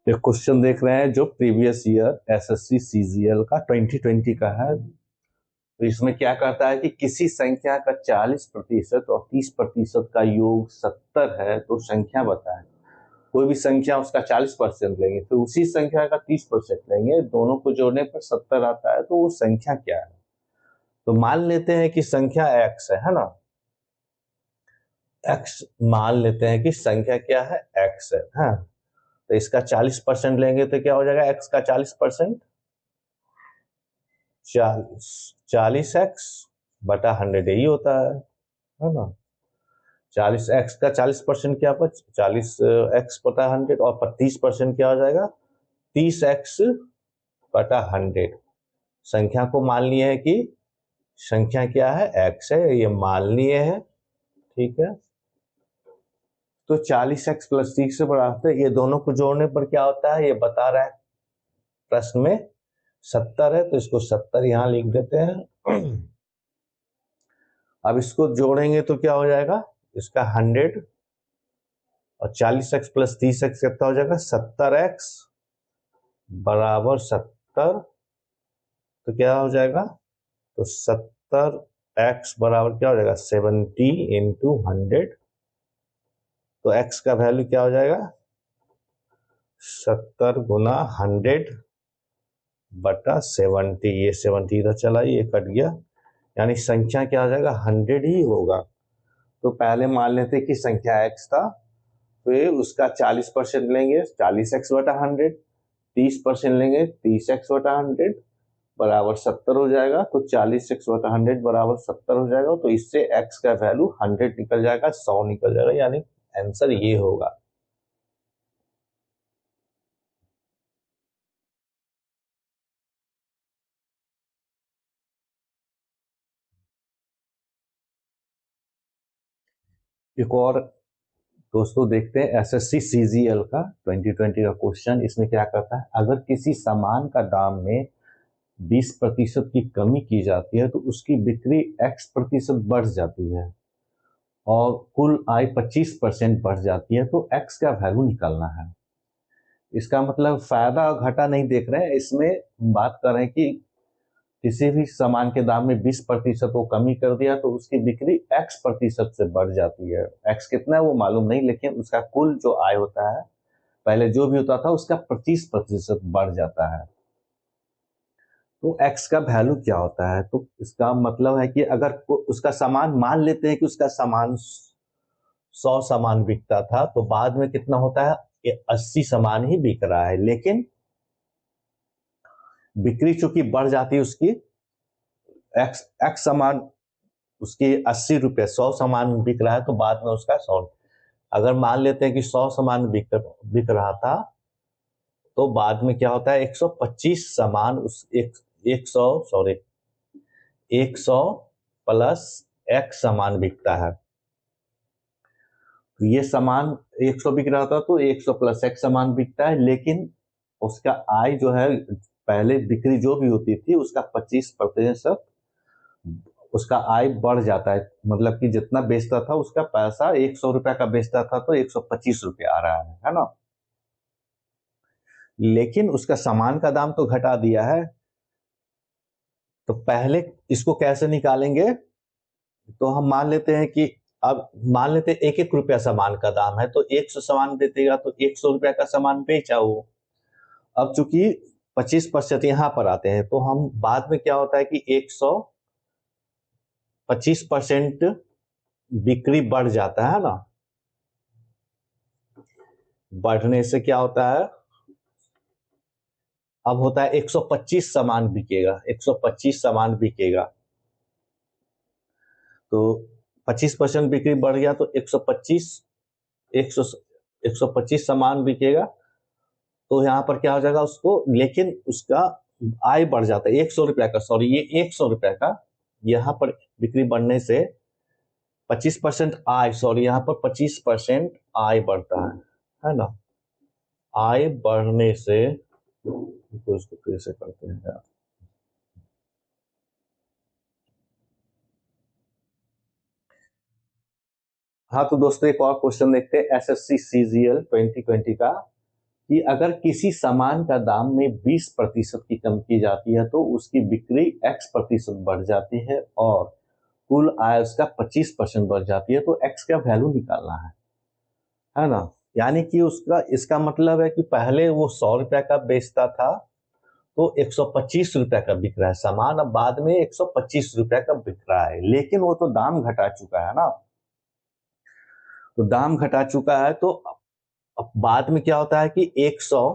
ये क्वेश्चन देख रहे हैं जो प्रीवियस ईयर एसएससी सीजीएल का 2020 का है। तो इसमें क्या करता है कि किसी संख्या का 40% और 30% का योग 70 है तो संख्या बताएं। कोई भी संख्या उसका 40% लेंगे फिर उसी संख्या का 30% लेंगे, दोनों को जोड़ने पर 70 आता है, तो वो संख्या क्या है। तो मान लेते हैं कि संख्या x है ना। x मान लेते हैं कि संख्या क्या है, x है। हाँ, तो इसका 40% लेंगे तो क्या हो जाएगा, x का 40%, 40x/100 यही होता है ना। 40x का 40% क्या, 40x/100, और 30% क्या हो जाएगा, 30x/100। संख्या को मान लिए है कि संख्या क्या है, x है, ये मान लिए है, ठीक है। तो 40x + 30 से बड़ा होता है, ये दोनों को जोड़ने पर क्या होता है ये बता रहा है प्रश्न में। 70 है तो इसको 70 यहां लिख देते हैं। अब इसको जोड़ेंगे तो क्या हो जाएगा, इसका 100 और 40x + 30x कितना हो जाएगा, 70x बराबर 70। तो क्या हो जाएगा, तो 70x बराबर क्या हो जाएगा, 70 × 100। तो x का वैल्यू क्या हो जाएगा, 70 × 100/70। ये 70 इधर चला, ये कट गया, यानी संख्या क्या हो जाएगा, 100 ही होगा। तो पहले मान लेते कि संख्या x था, फिर उसका 40% लेंगे, 40x/100, 30% लेंगे, 30x/100 बराबर 70 हो जाएगा। तो 40x/100 बराबर 70 हो जाएगा। तो इससे x का वैल्यू 100 निकल जाएगा, 100 निकल जाएगा, यानी आंसर ये होगा। एक और दोस्तों देखते हैं एसएससी सीजीएल का 2020 का क्वेश्चन। इसमें क्या करता है, अगर किसी सामान का दाम में 20% की कमी की जाती है तो उसकी बिक्री x% बढ़ जाती है और कुल आय 25% बढ़ जाती है, तो x का वैल्यू निकालना है। इसका मतलब फायदा और घाटा नहीं देख रहे हैं, इसमें बात कर रहे हैं कि किसी भी सामान के दाम में 20% वो कमी कर दिया तो उसकी बिक्री x% से बढ़ जाती है। x कितना है वो मालूम नहीं, लेकिन उसका कुल जो आय होता है, पहले जो भी होता था उसका 25% बढ़ जाता है। तो x का वैल्यू क्या होता है, तो इसका मतलब है कि अगर उसका सामान, मान लेते हैं कि उसका सामान 100 सामान बिकता था, तो बाद में कितना होता है, ये 80 सामान ही बिक रहा है, लेकिन बिक्री चूंकि बढ़ जाती है उसकी, एक्स सामान उसकी 80 रुपये, 100 सामान बिक रहा है तो बाद में उसका 100। अगर मान लेते हैं कि 100 सामान बिक रहा था, तो बाद में क्या होता है, 125 सामान उस एक 100 सॉरी 100 प्लस एक्स सामान बिकता है। तो ये सामान 100 बिक रहा था तो 100 प्लस एक्स सामान बिकता है, लेकिन उसका आय जो है, पहले बिक्री जो भी होती थी उसका 25% उसका आय बढ़ जाता है। मतलब कि जितना बेचता था उसका पैसा 100 रुपया का बेचता था तो 125 रुपये आ रहा है ना। लेकिन उसका सामान का दाम तो घटा दिया है। तो पहले इसको कैसे निकालेंगे, तो हम मान लेते हैं कि, अब मान लेते हैं 1-1 रुपया सामान का दाम है, तो 100 सामान बेचेगा तो 100 रुपया का सामान बेचा वो। अब चूंकि 25% यहाँ पर आते हैं, तो हम बाद में क्या होता है कि 125% बिक्री बढ़ जाता है ना। बढ़ने से क्या होता है, अब होता है 125 सामान बिकेगा, 125 सामान बिकेगा। तो 25% बिक्री बढ़ गया तो 125 सामान बिकेगा। तो यहाँ पर क्या हो जाएगा उसको, लेकिन उसका आय बढ़ जाता है 100 रुपया का, सॉरी ये 100 रुपया का, यहाँ पर बिक्री बढ़ने से 25% आय, सॉरी यहाँ पर 25% आय बढ़ता है ना। आय बढ़ने से, तो इसको फिर से करते हैं यार। हाँ तो दोस्तों एक और क्वेश्चन देखते हैं एसएससी सीजीएल 2020 का, कि अगर किसी सामान का दाम में 20% की कमी की जाती है तो उसकी बिक्री x% बढ़ जाती है और कुल आय उसका 25% बढ़ जाती है, तो x का वैल्यू निकालना है ना। यानी कि उसका इसका मतलब है कि पहले वो 100 रुपए का बेचता था तो 125 रुपए का बिक रहा है सामान, अब बाद में 125 रुपए का बिक रहा है, लेकिन वो तो दाम घटा चुका है ना। तो दाम घटा चुका है तो अब बाद में क्या होता है कि 100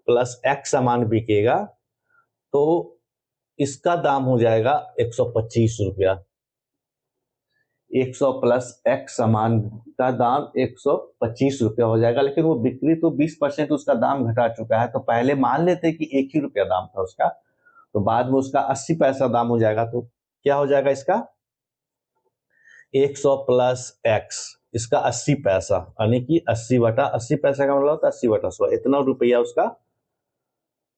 प्लस x सामान बिकेगा तो इसका दाम हो जाएगा 125 रुपया। 100 प्लस x सामान का दाम 125 रुपया हो जाएगा, लेकिन वो बिक्री तो 20% उसका दाम घटा चुका है। तो पहले मान लेते कि 1 ही रुपया दाम था उसका, तो बाद में उसका 80 पैसा दाम हो जाएगा। तो क्या हो जाएगा इसका 100 प्लस x, इसका 80 पैसा, यानी कि 80 बटा 80 पैसा का मतलब होता है 80 बटा 100, इतना रुपया उसका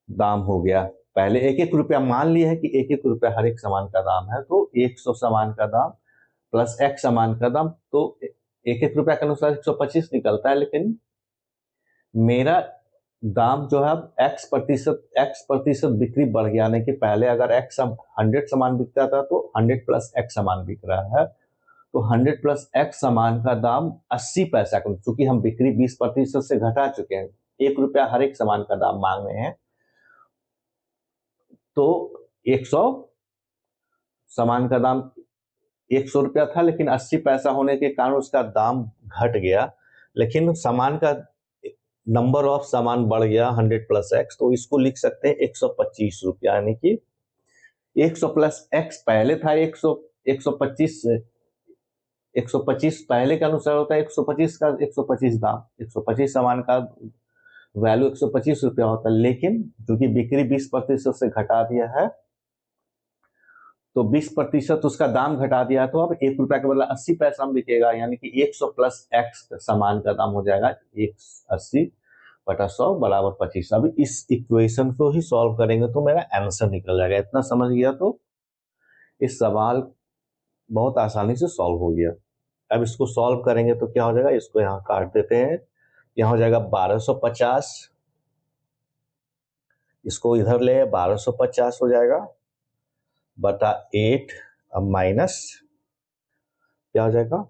दाम हो गया। पहले 1-1 रुपया मान लिया है कि 1-1 रुपया हर एक सामान का दाम है, तो 100 सामान का दाम प्लस x सामान का दाम, तो 1-1 रुपया के अनुसार 125 निकलता है। लेकिन मेरा दाम जो है अब x% बिक्री बढ़ गया, यानी कि पहले अगर 100 सामान बिकता था तो 100 प्लस x सामान बिक रहा है, तो 100 प्लस x सामान का दाम 80 पैसा का, चूंकि हम बिक्री 20% से घटा चुके हैं, 1 रुपया हर एक सामान का दाम मांग रहे हैं, तो 100 सामान का दाम 100 रुपया था, लेकिन 80 पैसा होने के कारण उसका दाम घट गया, लेकिन सामान का नंबर ऑफ सामान बढ़ गया 100 प्लस x, तो इसको लिख सकते हैं 125 रुपया, यानी कि 100 प्लस x पहले था 125 पहले के अनुसार होता है 125 का 125 दाम, 125 सामान का वैल्यू 125 रुपया होता है, लेकिन क्योंकि बिक्री 20% से घटा दिया है तो 20% उसका दाम घटा दिया है, तो अब 1 रुपया के बदला 80 पैसा में बिकेगा, यानी कि 100 प्लस x सामान का दाम हो जाएगा 80 बटा 100 बराबर 25। अब इस इक्वेशन को ही सॉल्व करेंगे तो मेरा आंसर निकल जाएगा। इतना समझ गया तो इस सवाल बहुत आसानी से सॉल्व हो गया। अब इसको सॉल्व करेंगे तो क्या हो जाएगा, इसको यहाँ काट देते हैं, यहाँ हो जाएगा 1250, इसको इधर ले 1250 हो जाएगा बटा 8, अब माइनस क्या हो जाएगा,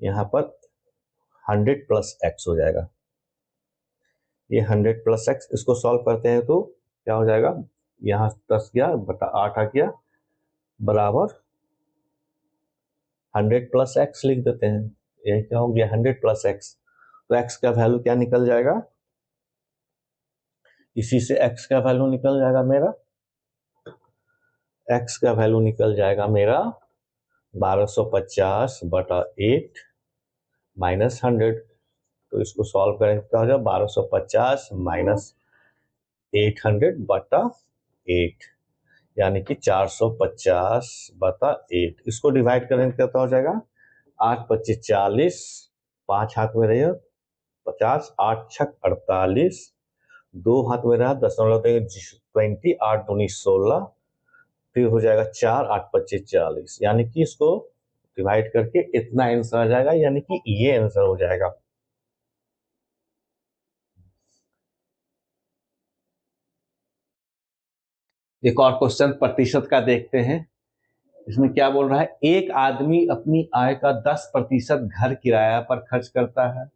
यहाँ पर 100 प्लस x हो जाएगा, ये 100 प्लस x, इसको सॉल्व करते हैं तो क्या हो जाएगा, यहाँ 10 गया बटा 8 आ गया बराबर 100 प्लस x लिख देते हैं, ये क्या हो गया 100 प्लस x, तो x का वैल्यू क्या निकल जाएगा, इसी से x का वैल्यू निकल जाएगा मेरा, x का वैल्यू निकल जाएगा मेरा 1250 बटा 8 माइनस 100, तो इसको सॉल्व करेंगे क्या हो जाएगा 1250 माइनस 800 बटा 8, यानी कि 450 बटा 8, इसको डिवाइड करेंगे कितना हो जाएगा 8 25 40, 5 हाथ में रहिए 50, 8 छक 48, 2 हाथ में रहा 20, 8 दूनी 16, फिर हो जाएगा 4 8 25 40, यानी कि इसको डिवाइड करके इतना आंसर आ जाएगा, यानी कि ये आंसर हो जाएगा। एक और क्वेश्चन प्रतिशत का देखते हैं। इसमें क्या बोल रहा है, एक आदमी अपनी आय का 10% घर किराया पर खर्च करता है,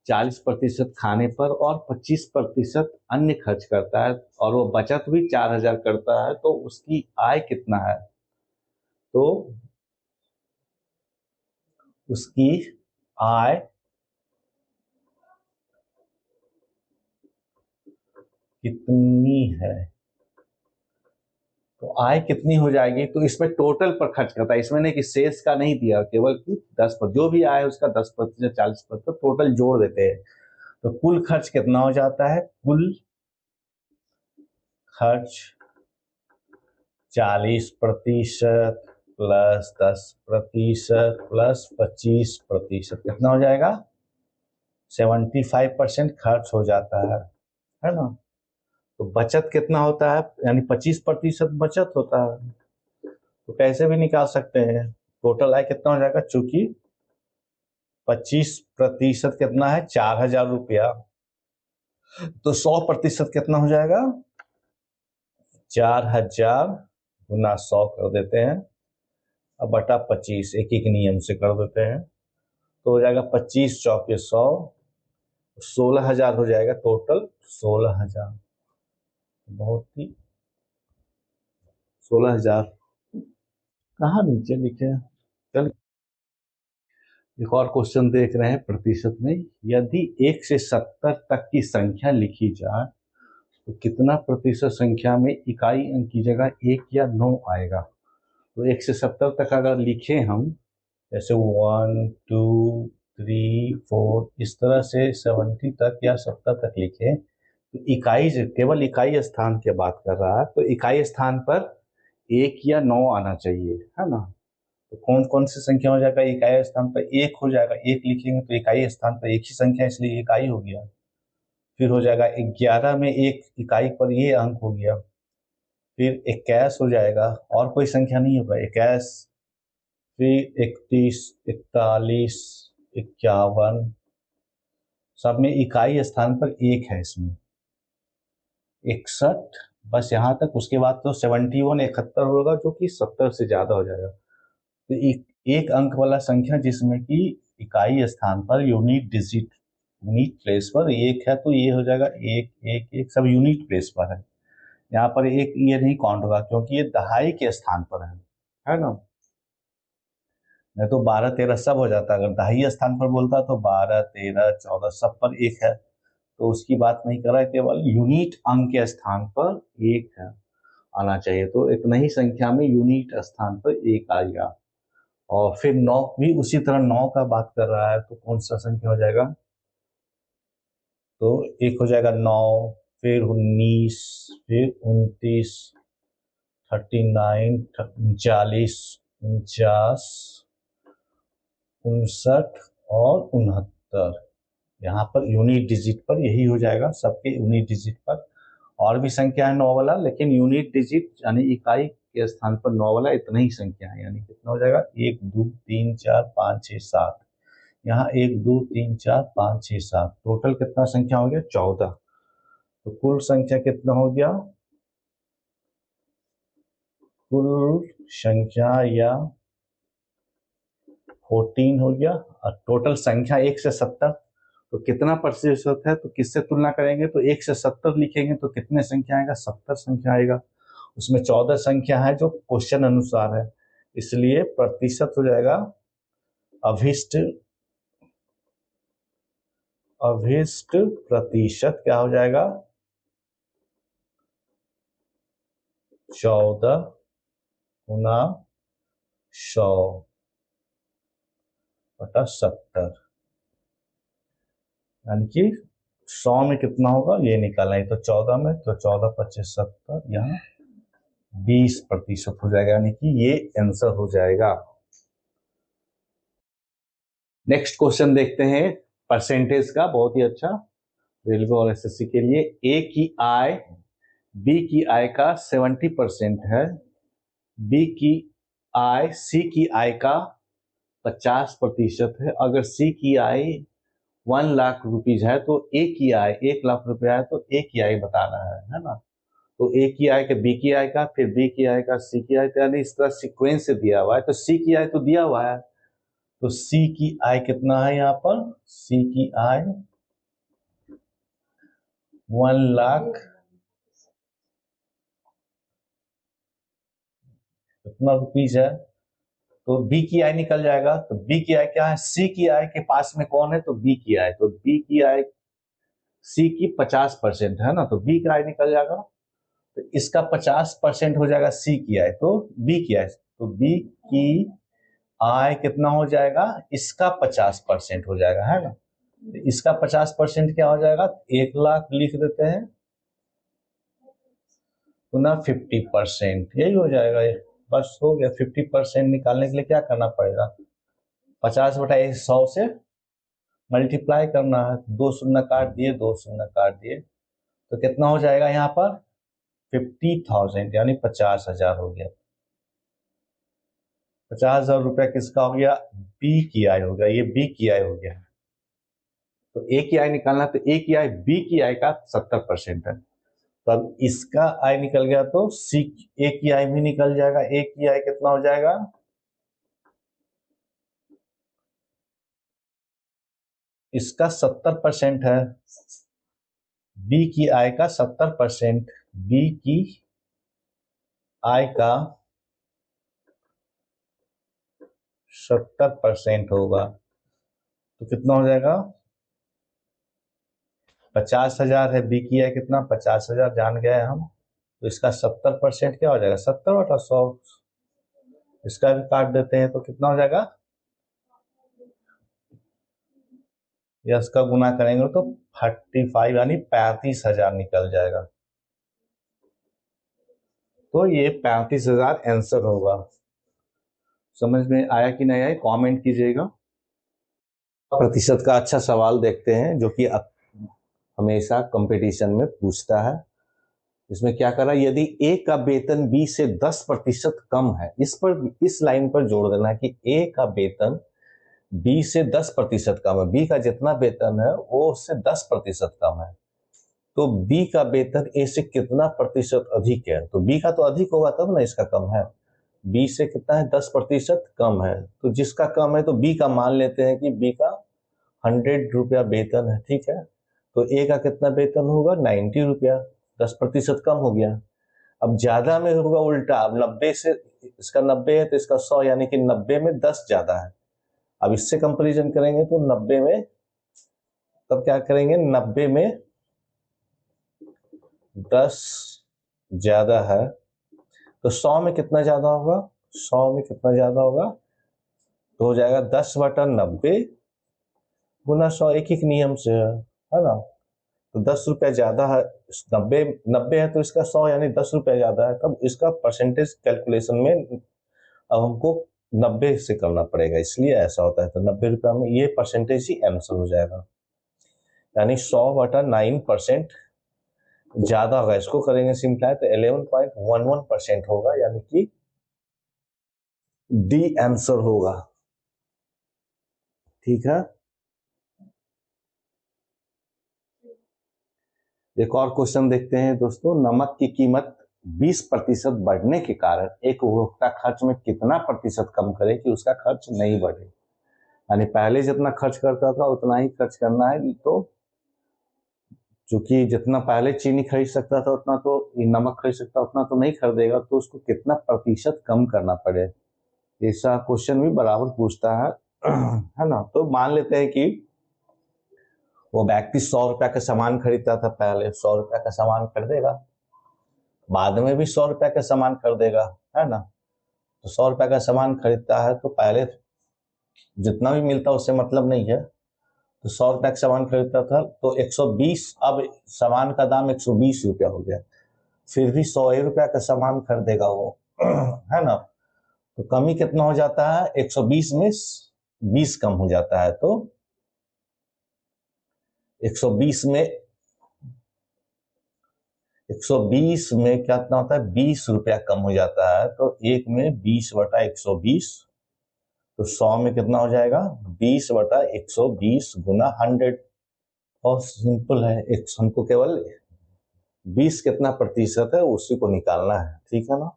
40% खाने पर और 25% अन्य खर्च करता है, और वो बचत भी 4000 करता है, तो उसकी आय कितना है। तो उसकी आय कितनी है, तो आय कितनी हो जाएगी, तो इसमें टोटल पर खर्च करता है, इसमें नहीं कि शेष का नहीं दिया, केवल कि 10%, जो भी आय उसका 10% 40% टोटल जोड़ देते हैं, तो कुल खर्च कितना हो जाता है, कुल खर्च 40% प्लस 10% प्लस 25%, कितना हो जाएगा 75% खर्च हो जाता है ना। तो बचत कितना होता है, यानी 25% बचत होता है, तो कैसे भी निकाल सकते हैं, टोटल आय कितना हो जाएगा, चूंकि 25% कितना है? 4,000 रुपया। तो 100% कितना हो जाएगा? 4,000 गुना 100 कर देते हैं, अब बटा 25 एक एक नियम से कर देते हैं, तो हो जाएगा 25 चौके 100, 16,000 हो जाएगा टोटल। 16,000, बहुत ही 16,000 कहाँ नीचे लिखे? चल एक और क्वेश्चन देख रहे हैं प्रतिशत में। यदि 1 से 70 तक की संख्या लिखी जाए तो कितना प्रतिशत संख्या में इकाई अंक की जगह 1 या 9 आएगा? तो 1 से 70 तक अगर लिखे हम, जैसे 1 2 3 4 इस तरह से 70 तक या 70 तक लिखे, तो इकाई केवल इकाई स्थान की बात कर रहा है, तो इकाई स्थान पर 1 या 9 आना चाहिए, है ना? तो कौन कौन सी संख्या हो जाएगा? इकाई स्थान पर 1 हो जाएगा, 1 लिखेंगे तो इकाई स्थान पर एक ही संख्या, इसलिए इकाई हो गया। फिर हो जाएगा 11 में 1 इकाई पर ये अंक हो गया। फिर 21 हो जाएगा, और कोई संख्या नहीं होगा, 21। फिर 31 41 51, सब में इकाई स्थान पर 1 है, इसमें 61, बस यहाँ तक। उसके बाद तो 71 71 होगा, जो कि 70 से ज्यादा हो जाएगा। तो एक अंक वाला संख्या जिसमें कि इकाई स्थान per unit digit, unit place पर 1 है, तो ये हो जाएगा 1 1 1, सब यूनिट प्लेस पर है। यहाँ पर 1 ये नहीं काउंट होगा, क्योंकि ये दहाई के स्थान पर है ना? नहीं तो 12 13 सब हो जाता। अगर दहाई स्थान पर बोलता तो 12 13 14 सब पर 1 है, तो उसकी बात नहीं कर रहा है, केवल यूनिट अंक के स्थान पर 1 है आना चाहिए। तो इतना ही संख्या में यूनिट स्थान पर 1 आएगा। और फिर 9 भी उसी तरह 9 का बात कर रहा है, तो कौन सा संख्या हो जाएगा? तो एक हो जाएगा 9, फिर 19, फिर 29, 39 39 49 59 और 69। यहाँ पर यूनिट डिजिट पर यही हो जाएगा, सबके यूनिट डिजिट पर। और भी संख्या है 9 वाला, लेकिन यूनिट डिजिट यानी इकाई के स्थान पर 9 वाला इतना ही संख्या है। यानी कितना हो जाएगा? 1 2 3 4 5 6 7, यहाँ 1 2 3 4 5 6 7, टोटल कितना संख्या हो गया? 14। तो कुल संख्या कितना हो गया? कुल संख्या या 14 हो गया। और टोटल संख्या 1 से 70, तो कितना प्रतिशत है? तो किससे तुलना करेंगे? तो 1 से 70 लिखेंगे तो कितने संख्या आएगा? 70 संख्या आएगा। उसमें 14 संख्या है जो क्वेश्चन अनुसार है, इसलिए प्रतिशत हो जाएगा अभिष्ट प्रतिशत क्या हो जाएगा? 14 गुना 100 बटा 70, यानी कि 100 में कितना होगा ये निकालना है। तो 14 में, तो 14 25 70, यहाँ 20% हो जाएगा, यानी कि ये आंसर हो जाएगा। नेक्स्ट क्वेश्चन देखते हैं परसेंटेज का, बहुत ही अच्छा रेलवे और एसएससी के लिए। ए की आय बी की आय का 70% है, बी की आय सी की आय का 50% है। अगर सी की आय 1 लाख रुपीज है तो ए की आय 1 लाख रुपया है, तो ए की आय बताना है ना? तो ए की आय का बी की आय का, फिर बी की आय का सी की आय, यानी इस तरह सीक्वेंस से दिया हुआ है। तो सी की आय तो दिया हुआ है, तो सी की आय कितना है? यहाँ पर सी की आय 1 लाख कितना रुपीज है, तो बी की आय निकल जाएगा। तो बी की आय क्या है? सी की आय के पास में कौन है? तो बी की आय। तो बी की आय सी की 50% है ना, तो बी की आय निकल जाएगा। तो इसका 50% हो जाएगा सी की आय, तो बी की आय, तो बी की आय कितना हो जाएगा? इसका 50% हो जाएगा, है ना? तो इसका 50% क्या हो जाएगा? 1 लाख लिख देते हैं, पुनः 50%, यही हो जाएगा। ये बस हो गया। 50% निकालने के लिए क्या करना पड़ेगा? 50/100 से मल्टीप्लाई करना है। 2 शून्य काट दिए, 2 शून्य काट दिए, तो कितना हो जाएगा यहाँ पर? 50,000, यानी 50,000 हो गया। 50,000 रुपया किसका हो गया? बी की आय हो गया, ये बी की आय हो गया। तो ए की आय निकालना, तो ए की आय बी की आय का 70% है। तो अब इसका आय निकल गया तो सी ए की आय भी निकल जाएगा। ए की आय कितना हो जाएगा? इसका 70% है, बी की आय का 70%, बी की आय का 70% होगा तो कितना हो जाएगा? 50,000 है, बी की आय कितना? 50,000 जान गए हम। तो इसका 70% क्या हो जाएगा? 70/100। इसका भी काट देते हैं तो कितना हो जाएगा? या इसका गुना करेंगे तो 35 यानी 35,000 निकल जाएगा। तो ये 35,000 आंसर होगा। समझ में आया कि नहीं आया? कमेंट कीजिएगा। प्रतिशत का अच्छा सवाल देखते हैं जो कि हमेशा कंपटीशन में पूछता है। इसमें क्या करा, यदि ए का वेतन बी से 10% कम है, इस लाइन पर जोड़ देना कि ए का वेतन बी से 10% कम है, बी का जितना वेतन है वो उससे 10% कम है, तो बी का वेतन ए से कितना प्रतिशत अधिक है? तो बी का तो अधिक होगा तब ना इसका कम है। बी से कितना है? 10% कम है। तो जिसका कम है तो बी का मान लेते हैं कि बी का 100 रुपया वेतन है, ठीक है। तो ए का कितना वेतन होगा? 90 रुपया, 10% कम हो गया। अब ज्यादा में होगा उल्टा, अब 90 से इसका 90 है तो इसका 100, यानी कि 90 में 10 ज्यादा है। अब इससे कंपैरिजन करेंगे तो 90 में, तब क्या करेंगे? 90 में 10 ज्यादा है तो 100 में कितना ज्यादा होगा? 100 में कितना ज्यादा होगा? तो हो जाएगा 10/90 गुना 100, एक ही नियम से है ना। तो 10 रुपया ज्यादा है, 90 90 है तो इसका 100 यानी 10 रुपया ज्यादा है, तब इसका परसेंटेज कैलकुलेशन में अब हमको 90 से करना पड़ेगा, इसलिए ऐसा होता है। तो 90 रुपया में ये परसेंटेज ही आंसर हो जाएगा, यानी 100/9% ज्यादा होगा। इसको करेंगे सिंप्लाई तो 11.11% होगा, यानी कि डी आंसर होगा। ठीक है, एक और क्वेश्चन देखते हैं दोस्तों। नमक की कीमत 20% बढ़ने के कारण एक उपभोक्ता खर्च में कितना प्रतिशत कम करे कि उसका खर्च नहीं बढ़े? यानी पहले जितना खर्च करता था उतना ही खर्च करना है। तो चूंकि जितना पहले चीनी खरीद सकता था उतना तो नमक खरीद सकता उतना तो नहीं खरीदेगा, तो उसको कितना प्रतिशत कम करना पड़े, ऐसा क्वेश्चन भी बराबर पूछता है है ना। तो मान लेते हैं कि वो व्यक्ति 100 रुपया का सामान खरीदता था, पहले 100 रुपया का सामान खरीदेगा, बाद में भी 100 रुपया का सामान खरीदेगा, है ना। तो 100 रुपया का सामान खरीदता है तो पहले जितना भी मिलता उससे मतलब नहीं है, तो 100 रुपया का सामान खरीदता था तो 120, अब सामान का दाम 120 रुपया हो गया, फिर भी 100 रुपया का सामान खरीदेगा वो है ना। तो कमी कितना हो जाता है? 120 में 20 कम हो जाता है, तो 120 में 120 में कितना होता है? 20 रुपया कम हो जाता है, तो एक में 20/120, तो 100 में कितना हो जाएगा? 20/120 गुना 100। और सिंपल है, एक हमको केवल 20 कितना प्रतिशत है उसी को निकालना है, ठीक है ना।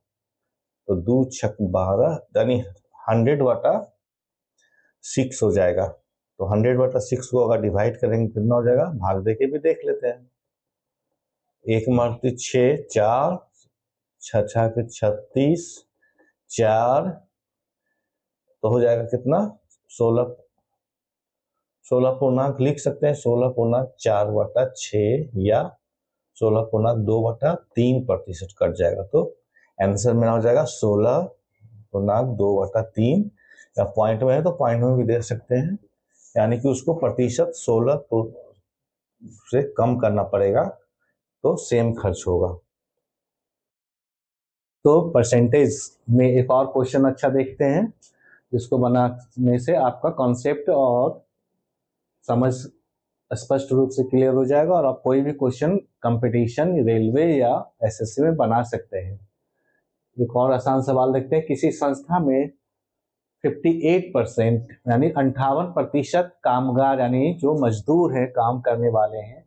तो 2 छक 12 यानी 100/6 हो जाएगा। तो 100/6 को अगर डिवाइड करेंगे कितना हो जाएगा? भाग दे के भी देख लेते हैं। एक मारती 6, 4, 6 के 36, 4, तो हो जाएगा कितना? 16। 16 पूर्णांक लिख सकते हैं, 16.4/6 या 16.2/3% कट जाएगा, तो आंसर मेरा हो जाएगा 16.2/3, या पॉइंट में है तो पॉइंट में भी दे सकते हैं, यानी कि उसको प्रतिशत 16 से कम करना पड़ेगा तो सेम खर्च होगा। तो परसेंटेज में एक और क्वेश्चन अच्छा देखते हैं, जिसको बनाने से आपका कॉन्सेप्ट और समझ स्पष्ट रूप से क्लियर हो जाएगा और आप कोई भी क्वेश्चन कंपटीशन रेलवे या एसएससी में बना सकते हैं। एक और आसान सवाल देखते हैं। किसी संस्था में 58% यानी 58% कामगार यानी जो मजदूर है, काम करने वाले हैं,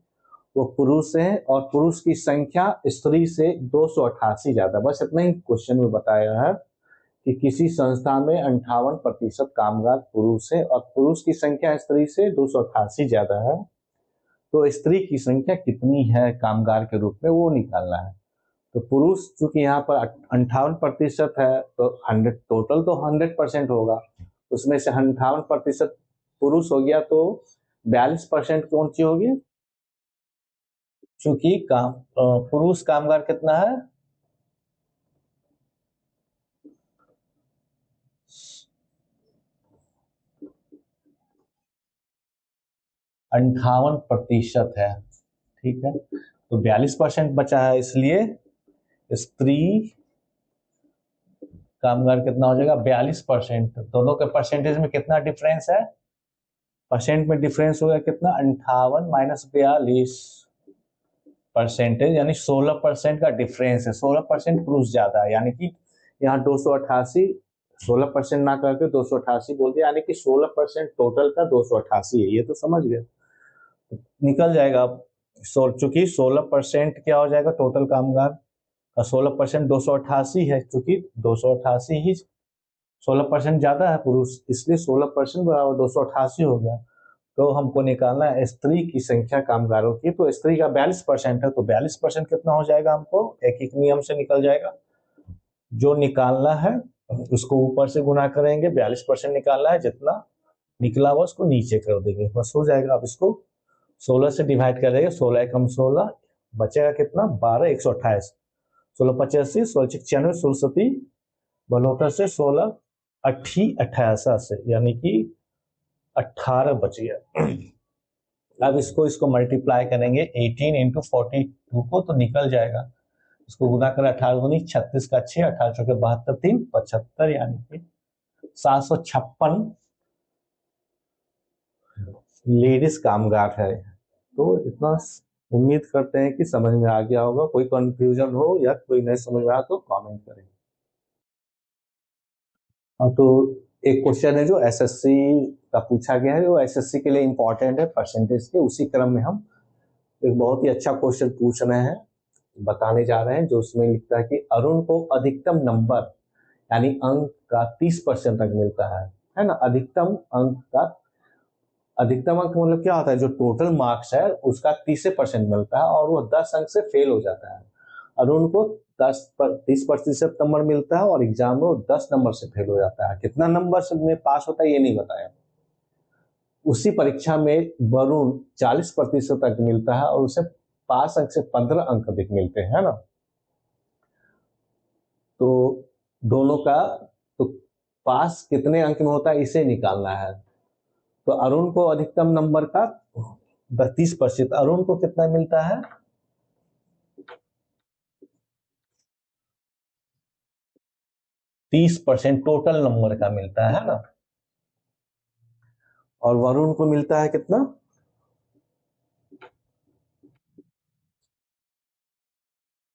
वो पुरुष हैं और पुरुष की संख्या स्त्री से 288 ज्यादा। बस इतना ही क्वेश्चन में बताया है कि किसी संस्था में 58% कामगार पुरुष है और पुरुष की संख्या स्त्री से 288 ज्यादा है, तो स्त्री की संख्या कितनी है कामगार के रूप में वो निकालना है। तो पुरुष चूंकि यहाँ पर 58% है तो 100 टोटल तो 100% होगा, उसमें से 58% पुरुष हो गया तो 42% कौन सी होगी, चूंकि पुरुष कामगार कितना है, 58% है, ठीक है, तो 42% बचा है, इसलिए स्त्री कामगार कितना हो जाएगा 42%। दोनों के परसेंटेज में कितना डिफरेंस है, परसेंट में डिफरेंस हो गया कितना, 58 माइनस 42 परसेंटेज, यानी 16% का डिफरेंस है। 16% पुरुष ज्यादा है, यानी कि यहाँ 288 16% ना करके 288 बोल दिया, यानी कि 16% टोटल का 288 है। ये तो समझ गए, निकल जाएगा। चूंकि 16% क्या हो जाएगा टोटल कामगार का, 16% 288 है, चूंकि 288 ही 16% ज्यादा है पुरुष, इसलिए 16% बराबर 288 हो गया। तो हमको निकालना है स्त्री की संख्या कामगारों की, तो स्त्री का 42% है, तो 42% कितना हो जाएगा, हमको एक एक नियम से निकल जाएगा। जो निकालना है उसको ऊपर से गुना करेंगे, 42% निकालना है, जितना निकला हुआ उसको नीचे कर देंगे, बस हो जाएगा। अब इसको 16 से डिवाइड कर देंगे, 16 एकम 16 बचेगा कितना, 12 128, 16 85, 16 96, 16 सती 72 से 16 88 से, यानी कि 18 बच गया। अब इसको मल्टीप्लाई करेंगे 18 इंटू 42 को, तो निकल जाएगा। इसको गुना करें 18 दूनी 36 का 6, 18 चौके 72, 3 75, यानी कि 756 लेडीज कामगार है। तो इतना उम्मीद करते हैं कि समझ में आ गया होगा। कोई कंफ्यूजन हो या कोई नहीं समझ में आया तो कमेंट करें। तो एक क्वेश्चन है जो एसएससी का पूछा गया है, वो एसएससी के लिए इंपॉर्टेंट है परसेंटेज के, उसी क्रम में हम एक बहुत ही अच्छा क्वेश्चन पूछ रहे हैं, बताने जा रहे हैं, जो उसमें लिखता है कि अरुण को अधिकतम नंबर यानी अंक का 30% तक मिलता है ना। अधिकतम अंक मतलब क्या होता है, जो टोटल मार्क्स है उसका 30% मिलता है और वो 10 अंक से फेल हो जाता है। अरुण को 30% नंबर मिलता है और एग्जाम में वो 10 नंबर से फेल हो जाता है। कितना नंबर से में पास होता है ये नहीं बताया। उसी परीक्षा में वरुण 40% तक मिलता है और उसे पास अंक से 15 अंक अधिक मिलते हैं ना। तो दोनों का तो पास कितने अंक में होता है इसे निकालना है। तो अरुण को अधिकतम नंबर का 30%, अरुण को कितना मिलता है, 30% टोटल नंबर का मिलता है ना। और वरुण को मिलता है कितना,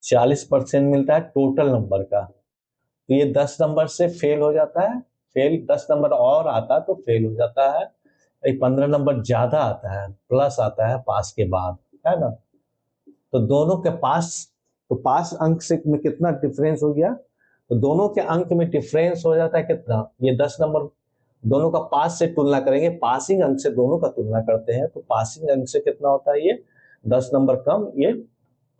40% मिलता है टोटल नंबर का। तो ये 10 नंबर से फेल हो जाता है, फेल 10 नंबर और आता तो फेल हो जाता है, 15 नंबर ज्यादा आता है, प्लस आता है पास के बाद, है ना। तो दोनों के पास, तो पास अंक से में कितना डिफरेंस हो गया, तो दोनों के अंक में डिफरेंस हो जाता है कितना, ये 10 नंबर दोनों का पास से तुलना करेंगे, पासिंग अंक से दोनों का तुलना करते हैं, तो पासिंग अंक से कितना होता है, ये 10 नंबर कम, ये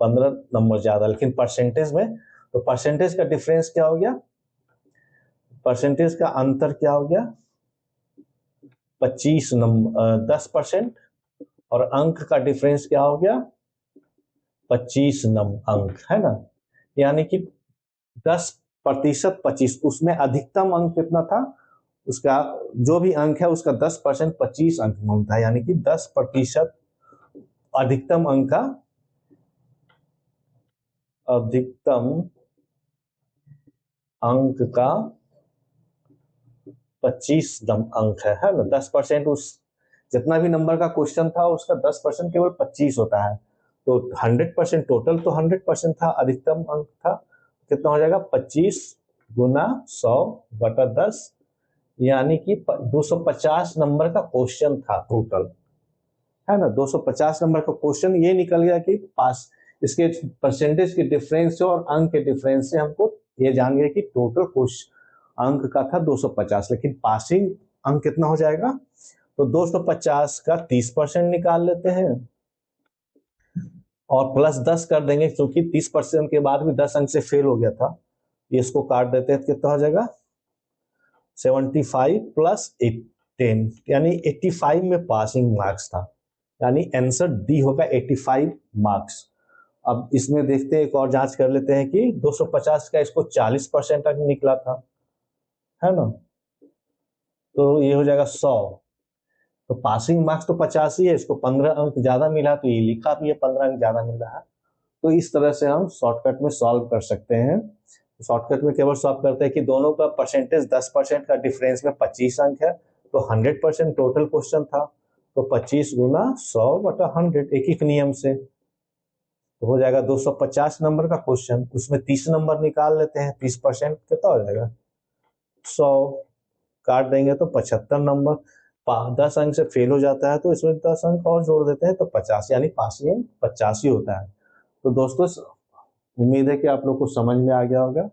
15 नंबर ज्यादा। लेकिन परसेंटेज में, तो परसेंटेज का डिफरेंस क्या हो गया, परसेंटेज का अंतर क्या हो गया, 25 नंबर 10%, और अंक का डिफरेंस क्या हो गया, 25 अंक, है ना। यानी कि 10% 25, उसमें अधिकतम अंक कितना था, उसका जो भी अंक है उसका 10% 25 अंक मिलता है, यानी कि 10% अधिकतम अंक का, अधिकतम अंक का 25 अंक है ना। 10% उस जितना भी नंबर का क्वेश्चन था उसका 10% केवल 25 होता है। तो 100% टोटल तो 100% था, अधिकतम अंक था, कितना हो जाएगा 25 गुना 100 बटा 10, यानी कि 250 नंबर का क्वेश्चन था टोटल, है ना। 250 नंबर का क्वेश्चन ये निकल गया कि पास, इसके परसेंटेज के डिफरेंस से और अंक के डिफरेंस से हमको ये जान गए कि टोटल क्वेश्चन अंक का था 250, लेकिन पासिंग अंक कितना हो जाएगा। तो 250 का 30% निकाल लेते हैं और प्लस 10 कर देंगे, क्योंकि 30% के बाद भी 10 अंक से फेल हो गया था। इसको काट देते हैं, कितना हो जाएगा 75 प्लस 10, यानी 85 में पासिंग मार्क्स था, यानी आंसर डी होगा 85 मार्क्स। अब इसमें देखते हैं, एक और जांच कर लेते हैं कि 250 का इसको 40% तक निकला था, है ना। तो ये हो जाएगा 100। तो पासिंग मार्क्स तो 50 ही है, इसको 15 अंक ज्यादा मिला, तो ये लिखा भी है 15 अंक ज्यादा मिल रहा है। तो इस तरह से हम शॉर्टकट में सॉल्व कर सकते हैं। शॉर्टकट में केवल सॉल्व करते हैं कि दोनों का परसेंटेज 10% का डिफरेंस में 25 अंक है, तो 100% टोटल क्वेश्चन था, तो 25 गुना 100/100 एक एक नियम से, तो हो जाएगा 250 नंबर का क्वेश्चन। उसमें 30 नंबर निकाल लेते हैं, 30% कितना हो जाएगा 100, काट देंगे तो 75 नंबर। 10 अंक से फेल हो जाता है तो इसमें 10 अंक और जोड़ देते हैं, तो 50, यानी पासिंग 85 होता है। तो दोस्तों, उम्मीद है कि आप लोग को समझ में आ गया होगा।